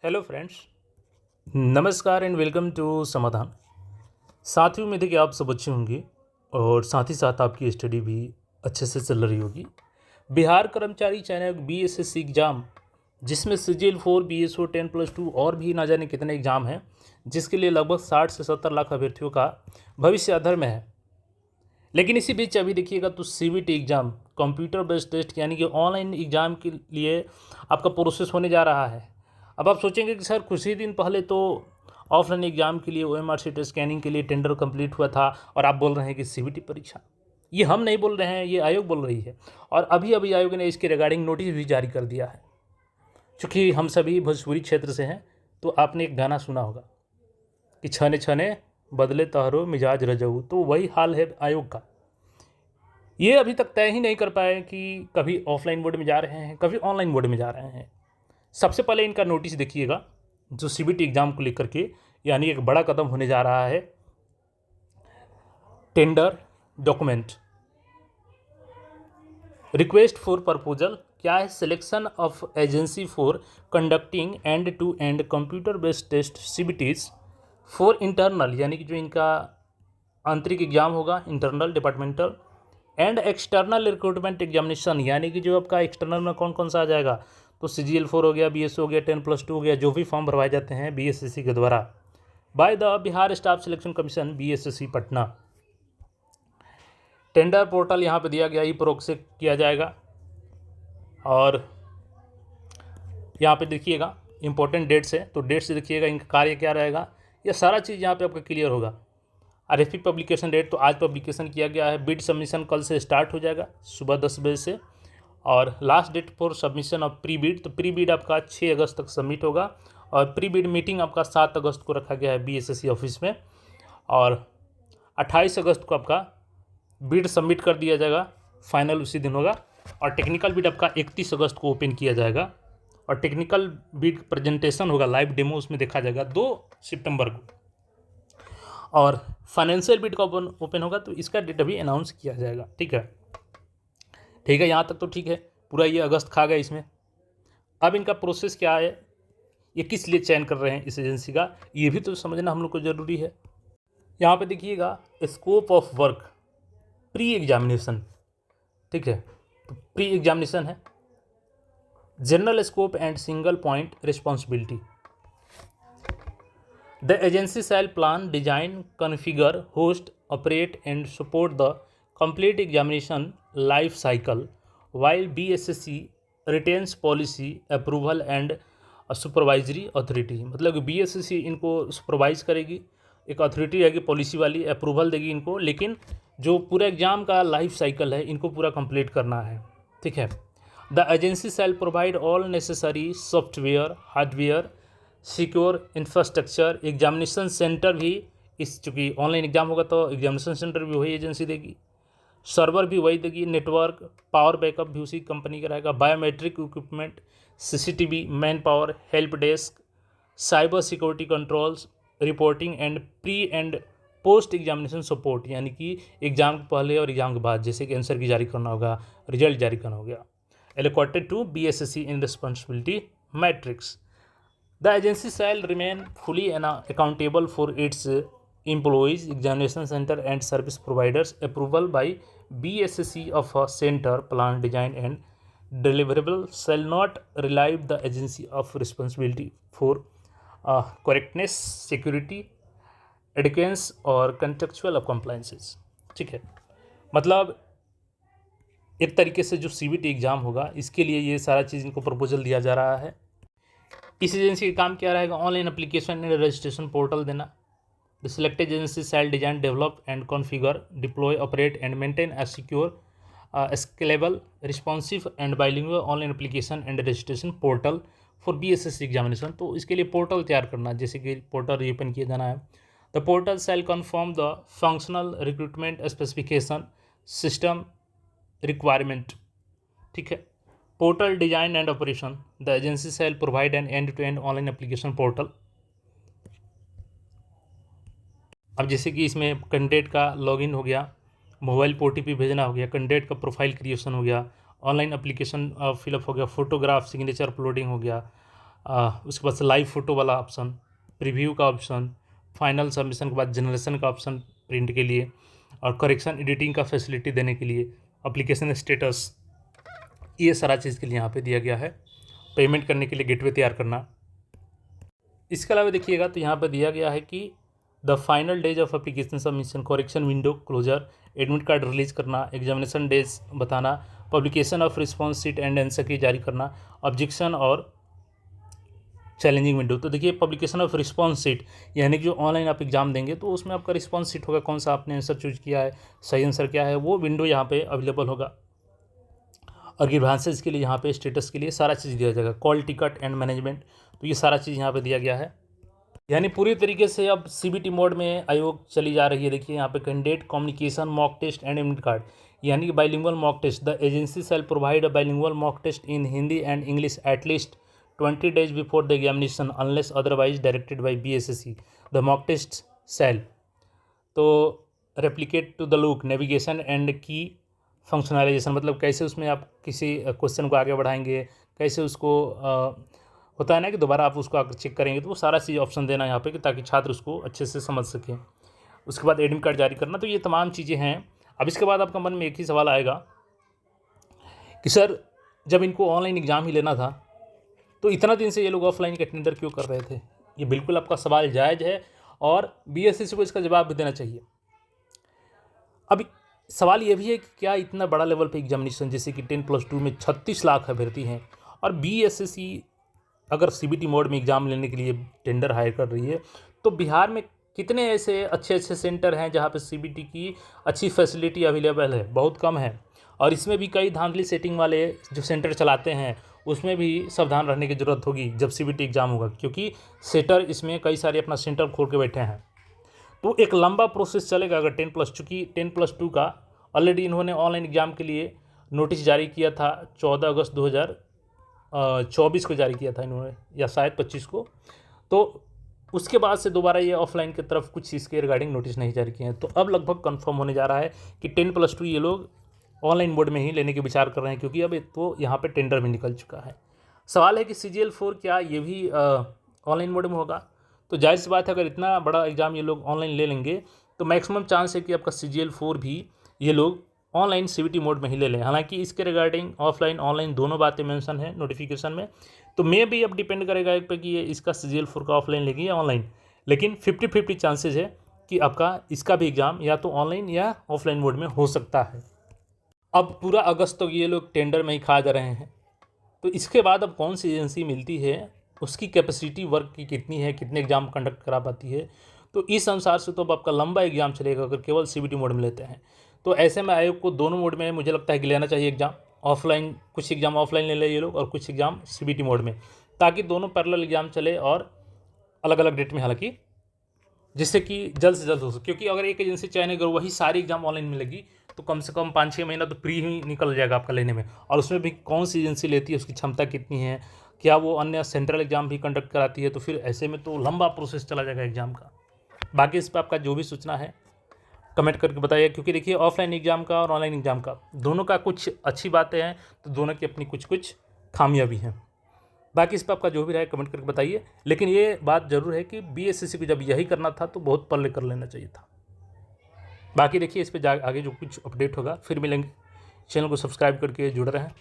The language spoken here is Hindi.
हेलो फ्रेंड्स, नमस्कार एंड वेलकम टू समाधान। साथियों, उम्मीद है कि आप सब अच्छे होंगे और साथ ही साथ आपकी स्टडी भी अच्छे से चल रही होगी। बिहार कर्मचारी चयन बीएसएससी एग्ज़ाम, जिसमें सीजीएल 4 बीएसओ 10+2 और भी ना जाने कितने एग्ज़ाम हैं, जिसके लिए लगभग 60 से 70 लाख अभ्यर्थियों का भविष्य अधर में है। लेकिन इसी बीच अभी देखिएगा तो CBT exam, computer based test यानी कि ऑनलाइन एग्ज़ाम के लिए आपका प्रोसेस होने जा रहा है। अब आप सोचेंगे कि सर कुछ ही दिन पहले तो ऑफलाइन एग्ज़ाम के लिए ओएमआर शीट स्कैनिंग के लिए टेंडर कंप्लीट हुआ था और आप बोल रहे हैं कि सीबीटी परीक्षा। ये हम नहीं बोल रहे हैं, ये आयोग बोल रही है। और अभी अभी आयोग ने इसके रिगार्डिंग नोटिस भी जारी कर दिया है। चूँकि हम सभी भोजपुरी क्षेत्र से हैं तो आपने एक गाना सुना होगा कि छने छने बदले तहरो मिजाज रजऊ, तो वही हाल है आयोग का। ये अभी तक तय ही नहीं कर पाए कि कभी ऑफलाइन मोड में जा रहे हैं, कभी ऑनलाइन मोड में जा रहे हैं। सबसे पहले इनका नोटिस देखिएगा जो सीबीटी एग्ज़ाम को लेकर के, यानी एक बड़ा कदम होने जा रहा है। Tender document request for proposal क्या है? Selection of agency for conducting end to end computer based test CBTs for internal, यानी कि जो इनका आंतरिक एग्जाम होगा, internal departmental and external recruitment examination, यानी कि जो आपका एक्सटर्नल में कौन कौन सा आ जाएगा, तो सीजीएल 4 हो गया, बीएसओ हो गया, 10+2 हो गया, जो भी फॉर्म भरवाए जाते हैं बीएसएससी के द्वारा by the Bihar staff selection commission BSSC Patna. Tender portal यहाँ पे दिया गया, ई प्रोक से किया जाएगा। और यहाँ पे देखिएगा इंपॉर्टेंट डेट्स है, तो डेट से देखिएगा इनका कार्य क्या रहेगा, यह सारा चीज़ यहाँ पे आपका क्लियर होगा। आरएफपी पब्लिकेशन डेट, तो आज पब्लिकेशन किया गया है। बिड सबमिशन कल से स्टार्ट हो जाएगा सुबह 10 बजे से। और last date for submission of pre bid, तो प्री बिड आपका 6 अगस्त तक सबमिट होगा। और प्री बिड मीटिंग आपका 7 अगस्त को रखा गया है बीएसएससी ऑफिस में। और 28 अगस्त को आपका बिड सबमिट कर दिया जाएगा, फाइनल उसी दिन होगा। और टेक्निकल बिड आपका 31 अगस्त को ओपन किया जाएगा। और टेक्निकल बिड प्रेजेंटेशन होगा, लाइव डेमो उसमें देखा जाएगा 2 सितंबर को। और फाइनेंशियल बिड का ओपन होगा, तो इसका डेट अभी अनाउंस किया जाएगा। ठीक है, यहाँ तक तो ठीक है। पूरा ये अगस्त खा गया इसमें। अब इनका प्रोसेस क्या है, ये किस लिए चयन कर रहे हैं इस एजेंसी का, ये भी तो समझना हम लोग को ज़रूरी है। यहाँ पे देखिएगा scope of work, pre examination. ठीक है, तो प्री एग्जामिनेशन है, general scope and single point responsibility. The agency shall plan, design, configure, host, operate and support the complete examination life cycle while BSSC retains policy, approval and supervisory authority। मतलब कि BSSC इनको सुपरवाइज करेगी, एक अथॉरिटी रहेगी पॉलिसी वाली, अप्रूवल देगी इनको, लेकिन जो पूरा एग्जाम का लाइफ साइकिल है इनको पूरा कंप्लीट करना है। ठीक है, the agency shall provide all necessary software, hardware, secure infrastructure. Examination centre भी, इस चूँकि ऑनलाइन एग्जाम होगा तो एग्जामिनेशन सेंटर भी वही एजेंसी देगी, सर्वर भी वही देगी, नेटवर्क पावर बैकअप भी उसी कंपनी का रहेगा, biometric equipment, CCTV, man power, help desk, cyber security controls, reporting and pre and post examination support, यानी कि एग्जाम के पहले और एग्जाम के बाद, जैसे कि आंसर की जारी करना होगा, रिजल्ट जारी करना हो गया। Allocated to BSSC in responsibility matrix. The agency shall remain fully accountable for its employees, examination center and service providers. Approval by BSSC of a center plan, design and deliverable shall not relieve the agency of responsibility for correctness, security, adherence और contextual of compliances। ठीक है, मतलब एक तरीके से जो सीबीटी एग्ज़ाम होगा इसके लिए ये सारा चीज़ इनको प्रपोजल दिया जा रहा है। इस एजेंसी का काम क्या रहेगा? Online application and registration portal देना। The selected agency shall design, develop and configure, deploy, operate and maintain a secure, scalable, responsive and bilingual online application and registration portal for BSSC examination. तो इसके लिए पोर्टल तैयार करना, जैसे कि पोर्टल रीओपन किया जाना है। The portal shall confirm the functional recruitment specification, system requirement. ठीक है, portal design and operation, the agency shall provide an end to end online application portal. अब जैसे कि इसमें कैंडिडेट का लॉगिन हो गया, मोबाइल पर ओटीपी भेजना हो गया, कैंडिडेट का प्रोफाइल क्रिएशन हो गया, ऑनलाइन एप्लीकेशन फिलअप हो गया, फोटोग्राफ सिग्नेचर अपलोडिंग हो गया, उसके बाद से लाइव फ़ोटो वाला ऑप्शन, प्रीव्यू का ऑप्शन, फाइनल सबमिशन के बाद जनरेशन का ऑप्शन प्रिंट के लिए, और करेक्शन एडिटिंग का फैसिलिटी देने के लिए, एप्लीकेशन स्टेटस, ये सारा चीज़ के लिए यहाँ पे दिया गया है। पेमेंट करने के लिए गेटवे तैयार करना। इसके अलावा देखिएगा तो यहाँ पे दिया गया है कि the final days of application submission, correction window closure, admit card release करना, एग्जामिनेशन डेज बताना, publication of response sheet and answer key जारी करना, ऑब्जेक्शन और चैलेंजिंग विंडो। तो देखिए पब्लिकेशन ऑफ रिस्पॉन्स शीट यानी कि जो ऑनलाइन आप एग्जाम देंगे तो उसमें आपका रिस्पॉन्स शीट होगा, कौन सा आपने आंसर चूज किया है, सही आंसर क्या है, वो विंडो यहाँ पे अवेलेबल होगा। और ग्रीवांसेस के लिए यहाँ पे स्टेटस के लिए सारा चीज़ दिया जाएगा, कॉल टिकट एंड मैनेजमेंट, तो ये सारा चीज़ यहाँ पे दिया गया है। यानी पूरी तरीके से अब सीबीटी मोड में आयोग चली जा रही है। देखिए यहाँ पे candidate communication mock test and admit card, यानी कि bilingual mock test. The agency shall provide a bilingual mock test in Hindi and English at least 20 days before the examination unless otherwise directed by BSSC. The mock test shall to replicate to the look navigation and key functionalisation, मतलब कैसे उसमें आप किसी क्वेश्चन को आगे बढ़ाएंगे, कैसे उसको होता है ना कि दोबारा आप उसको आकर चेक करेंगे, तो वो सारा चीज़ ऑप्शन देना यहाँ पे कि ताकि छात्र उसको अच्छे से समझ सकें। उसके बाद एडमिट कार्ड जारी करना। तो ये तमाम चीज़ें हैं। अब इसके बाद आपका मन में एक ही सवाल आएगा कि सर जब इनको ऑनलाइन एग्ज़ाम ही लेना था तो इतना दिन से ये लोग ऑफलाइन का टेंडर क्यों कर रहे थे? ये बिल्कुल आपका सवाल जायज़ है और बीएसएससी को इसका जवाब भी देना चाहिए। अब सवाल ये भी है कि क्या इतना बड़ा लेवल पे एग्जामिनेशन जैसे कि 10+2 में 36 लाख अभ्यर्थी हैं और बीएसएससी अगर सीबीटी मोड में एग्ज़ाम लेने के लिए टेंडर हायर कर रही है, तो बिहार में कितने ऐसे अच्छे अच्छे सेंटर हैं जहाँ पे सीबीटी की अच्छी फैसिलिटी अवेलेबल है? बहुत कम है। और इसमें भी कई धांधली सेटिंग वाले जो सेंटर चलाते हैं उसमें भी सावधान रहने की ज़रूरत होगी जब सीबीटी एग्ज़ाम होगा, क्योंकि सेटर इसमें कई सारे अपना सेंटर खोल के बैठे हैं। तो एक लंबा प्रोसेस चलेगा अगर 10+, चूँकि 10+2 का ऑलरेडी इन्होंने ऑनलाइन एग्ज़ाम के लिए नोटिस जारी किया था 14 अगस्त 2024 को जारी किया था इन्होंने, या शायद 25 को। तो उसके बाद से दोबारा ये ऑफलाइन की तरफ कुछ इसके रिगार्डिंग नोटिस नहीं जारी किए हैं। तो अब लगभग कंफर्म होने जा रहा है कि 10+2 ये लोग ऑनलाइन मोड में ही लेने के विचार कर रहे हैं, क्योंकि अब तो यहाँ पे टेंडर भी निकल चुका है। सवाल है कि CGL4 क्या ये भी ऑनलाइन मोड में होगा? तो जाहिर सी बात है अगर इतना बड़ा एग्ज़ाम ये लोग ऑनलाइन ले लेंगे तो मैक्सिमम चांस है कि आपका CGL4 भी ये लोग ऑनलाइन सीबीटी मोड में ही ले लें। हालांकि इसके रिगार्डिंग ऑफलाइन ऑनलाइन दोनों बातें मेंशन है नोटिफिकेशन में, तो मे भी अब डिपेंड करेगा एक पे कि ये इसका CGL4 का ऑफलाइन लेगी या ऑनलाइन। लेकिन 50-50 चांसेज है कि आपका इसका भी एग्ज़ाम या तो ऑनलाइन या ऑफलाइन मोड में हो सकता है। अब पूरा अगस्त तक ये लोग टेंडर में ही खा जा रहे हैं, तो इसके बाद अब कौन सी एजेंसी मिलती है, उसकी कैपेसिटी वर्क की कितनी है, कितने एग्ज़ाम कंडक्ट करा पाती है, तो इस अनुसार से तो अब आपका लंबा एग्ज़ाम चलेगा अगर केवल सीबीटी मोड में लेते हैं। तो ऐसे में आयोग को दोनों मोड में मुझे लगता है कि लेना चाहिए एग्ज़ाम। ऑफलाइन कुछ एग्ज़ाम ऑफलाइन ले ये लोग और कुछ एग्ज़ाम सीबीटी मोड में, ताकि दोनों पैरेलल एग्ज़ाम चले और अलग अलग डेट में, हालांकि जिससे कि जल्द से जल्द हो सके। क्योंकि अगर एक एजेंसी चयन अगर वही सारी एग्ज़ाम ऑनलाइन में लगी तो कम से कम 5-6 महीना तो प्री ही निकल जाएगा आपका लेने में। और उसमें भी कौन सी एजेंसी लेती है, उसकी क्षमता कितनी है, क्या वो अन्य सेंट्रल एग्ज़ाम भी कंडक्ट कराती है, तो फिर ऐसे में तो लंबा प्रोसेस चला जाएगा एग्ज़ाम का। बाकी इस पर आपका जो भी सूचना है कमेंट करके बताइए, क्योंकि देखिए ऑफलाइन एग्ज़ाम का और ऑनलाइन एग्ज़ाम का दोनों का कुछ अच्छी बातें हैं तो दोनों की अपनी कुछ कुछ खामियां भी हैं। बाकी इस पर आपका जो भी रहे कमेंट करके बताइए। लेकिन ये बात ज़रूर है कि बीएसएससी को जब यही करना था तो बहुत पहले कर लेना चाहिए था। बाकी देखिए इस पर आगे जो कुछ अपडेट होगा फिर मिलेंगे। चैनल को सब्सक्राइब करके जुड़ रहे हैं।